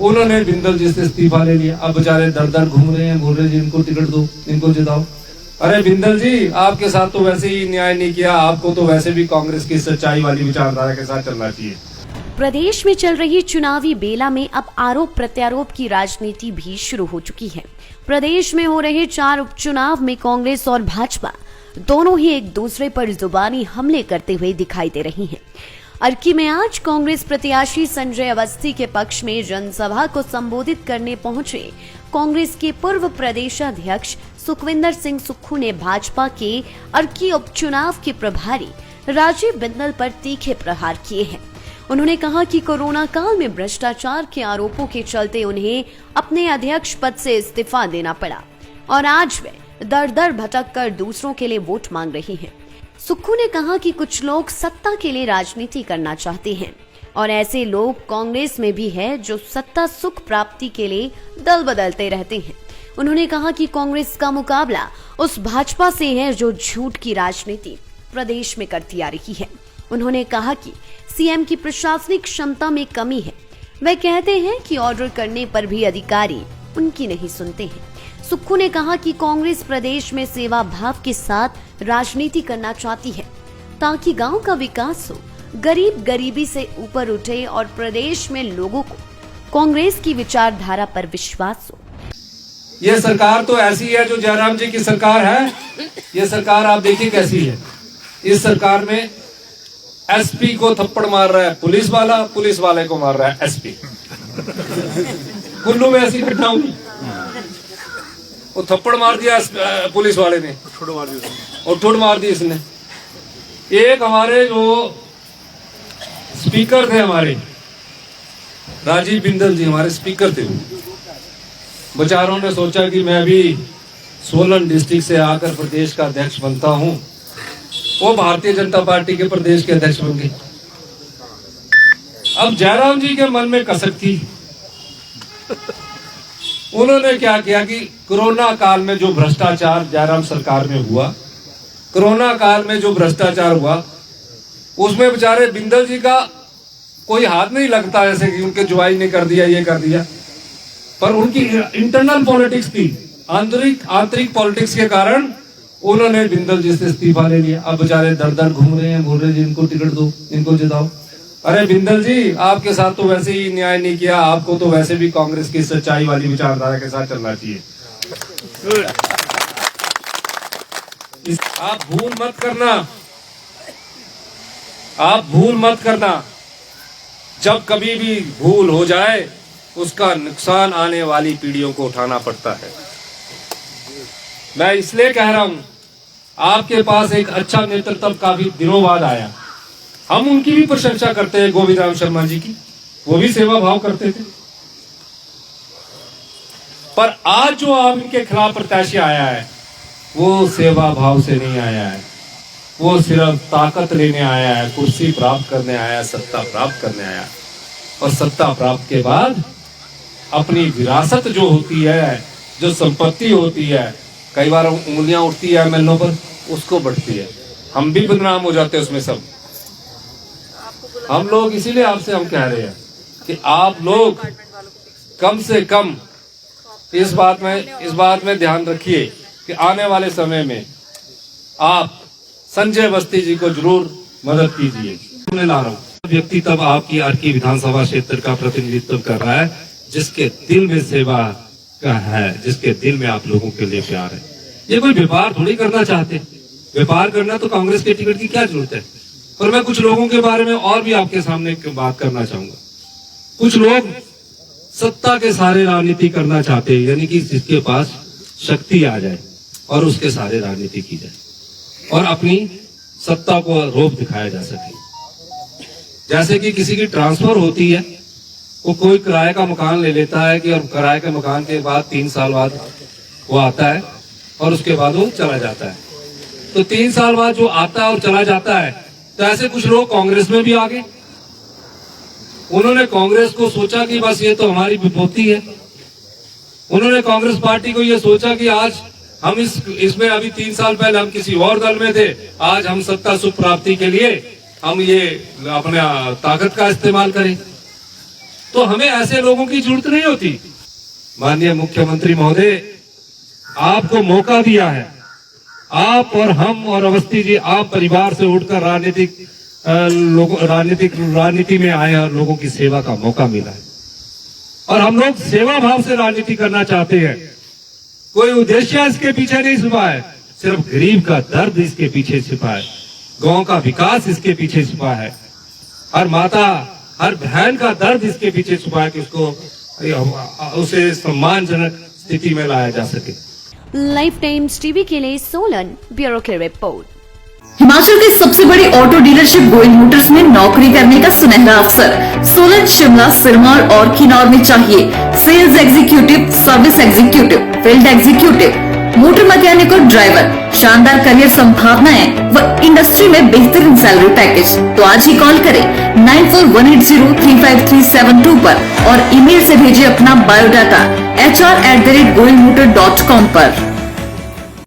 उन्होंने बिंदल जी से इस्तीफा ले लिया। अब बेचारे दर दर घूम रहे हैं, बोल रहे जी इनको टिकट दो, इनको जिताओ। अरे बिंदल जी, आपके साथ तो वैसे ही न्याय नहीं किया, आपको तो वैसे भी कांग्रेस की सच्चाई वाली विचारधारा के साथ चलना चाहिए। प्रदेश में चल रही चुनावी बेला में अब आरोप प्रत्यारोप की राजनीति भी शुरू हो चुकी है। प्रदेश में हो रहे 4 उपचुनाव में कांग्रेस और भाजपा दोनों ही एक दूसरे पर जुबानी हमले करते हुए दिखाई दे रही हैं। अर्की में आज कांग्रेस प्रत्याशी संजय अवस्थी के पक्ष में जनसभा को संबोधित करने पहुंचे कांग्रेस के पूर्व प्रदेशाध्यक्ष सुखविंदर सिंह सुक्खू ने भाजपा के अर्की उपचुनाव के प्रभारी राजीव बिंदल पर तीखे प्रहार किए हैं। उन्होंने कहा कि कोरोना काल में भ्रष्टाचार के आरोपों के चलते उन्हें अपने अध्यक्ष पद से इस्तीफा देना पड़ा और आज वे दर दर भटक कर दूसरों के लिए वोट मांग रही हैं। सुक्खू ने कहा कि कुछ लोग सत्ता के लिए राजनीति करना चाहते हैं और ऐसे लोग कांग्रेस में भी है जो सत्ता सुख प्राप्ति के लिए दल बदलते रहते हैं। उन्होंने कहा कि कांग्रेस का मुकाबला उस भाजपा से है जो झूठ की राजनीति प्रदेश में करती आ रही है। उन्होंने कहा कि सीएम की प्रशासनिक क्षमता में कमी है। वे कहते हैं कि ऑर्डर करने पर भी अधिकारी उनकी नहीं सुनते हैं। सुक्खू ने कहा कि कांग्रेस प्रदेश में सेवा भाव के साथ राजनीति करना चाहती है ताकि गांव का विकास हो, गरीब गरीबी से ऊपर उठे और प्रदेश में लोगों को कांग्रेस की विचारधारा पर विश्वास हो। ये सरकार तो ऐसी है जो जयराम जी की सरकार है। ये सरकार आप देखिए कैसी है। इस सरकार में एसपी को थप्पड़ मार रहा है पुलिस वाला, पुलिस वाले को मार रहा है एसपी। कुल्लू में ऐसी घटना हुई, वो थप्पड़ मार दिया पुलिस वाले ने और ठुड़ मार दी इसने। एक हमारे जो स्पीकर थे, हमारे राजीव बिंदल जी हमारे स्पीकर थे, बेचारों ने सोचा कि मैं भी सोलन डिस्ट्रिक्ट से आकर प्रदेश का अध्यक्ष बनता हूं। वो भारतीय जनता पार्टी के प्रदेश के अध्यक्ष बन गए। अब जयराम जी के मन में कसक थी। उन्होंने क्या किया कि कोरोना काल में जो भ्रष्टाचार जयराम सरकार में हुआ, कोरोना काल में जो भ्रष्टाचार हुआ उसमें बेचारे बिंदल जी का कोई हाथ नहीं लगता, जैसे कि उनके जुआई ने कर दिया, ये कर दिया। पर उनकी इंटरनल पॉलिटिक्स थी, आंतरिक पॉलिटिक्स के कारण उन्होंने बिंदल जी से इस्तीफा ले लिया। अब बेचारे दर दर घूम रहे हैं, बोल रहे जी इनको टिकट दो, इनको जिताओ। अरे बिंदल जी, आपके साथ तो वैसे ही न्याय नहीं किया, आपको तो वैसे भी कांग्रेस की सच्चाई वाली विचारधारा के साथ चलना चाहिए। आप भूल मत करना, जब कभी भी भूल हो जाए उसका नुकसान आने वाली पीढ़ियों को उठाना पड़ता है। मैं इसलिए कह रहा हूं, आपके पास एक अच्छा नेतृत्व काफी दिनों बाद आया। हम उनकी भी प्रशंसा करते हैं, गोविंद राम शर्मा जी की, वो भी सेवा भाव करते थे। पर आज जो आप इनके खिलाफ प्रत्याशी आया है वो सेवा भाव से नहीं आया है, वो सिर्फ ताकत लेने आया है, कुर्सी प्राप्त करने आया है, सत्ता प्राप्त करने आया है। और सत्ता प्राप्त के बाद अपनी विरासत जो होती है, जो संपत्ति होती है, कई बार उंगलियां उठती है एमएलओ पर, उसको बढ़ती है। हम भी बदनाम हो जाते हैं उसमें सब। हम लोग इसीलिए आपसे हम कह रहे हैं कि आप लोग कम से कम इस बात में ध्यान रखिए कि आने वाले समय में आप संजय अवस्थी जी को जरूर मदद कीजिए। मैं ला रहा हूं, व्यक्ति तब आपकी अर्की विधानसभा क्षेत्र का प्रतिनिधित्व कर रहा है जिसके दिल में सेवा का है, जिसके दिल में आप लोगों के लिए प्यार है। ये कोई व्यापार थोड़ी करना चाहते। व्यापार करना तो कांग्रेस के टिकट की क्या जरूरत है। पर मैं कुछ लोगों के बारे में और भी आपके सामने बात करना चाहूंगा। कुछ लोग सत्ता के सारे राजनीति करना चाहते हैं, यानी कि जिसके पास शक्ति आ जाए और उसके सारे राजनीति की जाए और अपनी सत्ता को रोप दिखाया जा सके। जैसे कि किसी की ट्रांसफर होती है, वो कोई किराए का मकान ले लेता है कि और किराए के मकान के बाद 3 साल बाद वो आता है और उसके बाद वो चला जाता है। तो 3 साल बाद जो आता है और चला जाता है, तो ऐसे कुछ लोग कांग्रेस में भी आ गए। उन्होंने कांग्रेस को सोचा कि बस ये तो हमारी विभूति है। उन्होंने कांग्रेस पार्टी को ये सोचा कि आज हम इसमें अभी 3 साल पहले हम किसी और दल में थे, आज हम सत्ता सुख प्राप्ति के लिए हम ये अपने ताकत का इस्तेमाल करें। तो हमें ऐसे लोगों की जरूरत नहीं होती। माननीय मुख्यमंत्री महोदय, आपको मौका दिया है, आप और हम और अवस्थी जी, आप परिवार से उठकर राजनीति में आए और लोगों की सेवा का मौका मिला है और हम लोग सेवा भाव से राजनीति करना चाहते हैं। कोई उद्देश्य इसके पीछे नहीं छुपा है, सिर्फ गरीब का दर्द इसके पीछे छिपा है, गांव का विकास इसके पीछे छिपा है, हर माता हर बहन का दर्द इसके पीछे छुपा है कि उसको उसे सम्मानजनक स्थिति में लाया जा सके। लाइफ टाइम्स टीवी के लिए सोलन ब्यूरो की रिपोर्ट। हिमाचल की सबसे बड़ी ऑटो डीलरशिप गोयल मोटर्स में नौकरी करने का सुनहरा अवसर सोलन, शिमला, सिरमौर और किन्नौर में चाहिए sales executive, service executive, field executive, motor mechanic और ड्राइवर। शानदार करियर संभावनाएं व इंडस्ट्री में बेहतरीन सैलरी पैकेज। तो आज ही कॉल करें 9418035372 पर और ईमेल से भेजिए अपना बायोडाटा hr@goyalmotor.com पर।